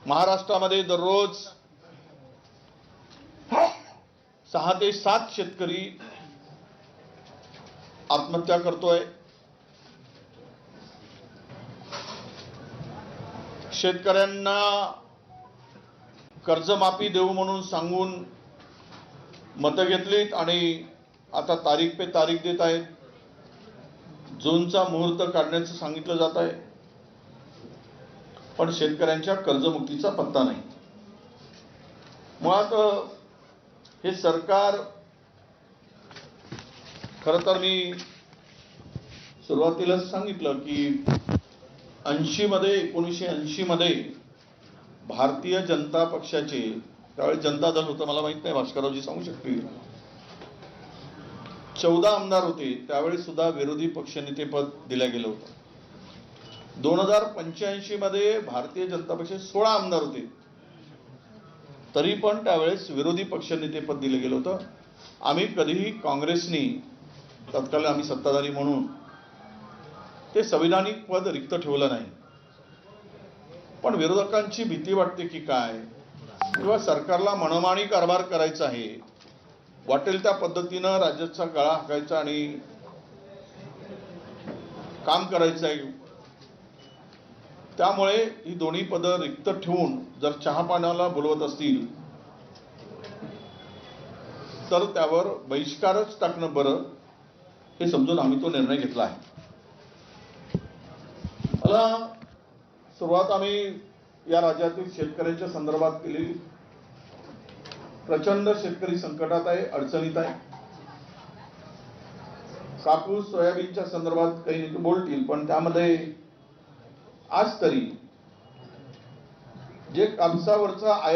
महाराष्ट्रामध्ये दररोज 6 ते 7 शेतकरी आत्महत्या करतोय। शेतकऱ्यांना कर्जमाफी देऊ म्हणून सांगून मतं घेतलीत आणि आता तारीख पे तारीख देत आहेत। जूनचा मुहूर्त काढण्याचं सांगितलं जात आहे, पण शेतकऱ्यांच्या कर्जमुक्तीचा पत्ता नाही। मुळात हे सरकार, खरं तर मी सुरुवातीलाच सांगितलं की 1980 मध्ये भारतीय जनता पक्षाचे, त्यावेळी जनता दल होतं, मला माहित नाही, भास्कररावजी सांगू शकतील, 14 आमदार होते। त्यावेळी सुद्धा विरोधी पक्षनेते पद दिलं गेलं होतं। 2085 मध्ये भारतीय जनता पक्षाचे 16 आमदार होते, तरी पण त्यावेळेस विरोधी पक्षनेते पद दिलं गेलं होतं। आम्ही कधीही काँग्रेसनी, तत्कालीन आम्ही सत्ताधारी म्हणून, ते संविधानिक पद रिक्त ठेवलं नाही। पण विरोधकांची भीती वाटते की काय, किंवा सरकारला मनमानी कारभार करायचा आहे, वाटेल त्या पद्धतीनं राज्याचा गळा हाकायचा आणि काम करायचं आहे। त्यामुळे ही दोन्ही पदं रिक्त ठेवून जर चहापाण्याला बोलवत असतील तर त्यावर बहिष्कारच टाकणं बरं, हे समजून आम्ही तो निर्णय घेतला आहे। मला सुरुवात आम्ही या राज्यातील शेतकऱ्यांच्या संदर्भात केली। प्रचंड शेतकरी संकटात आहे, अडचणीत आहे। कापूस सोयाबीनच्या संदर्भात काही बोलतील, पण त्यामध्ये आज तरी जे कापसावरचा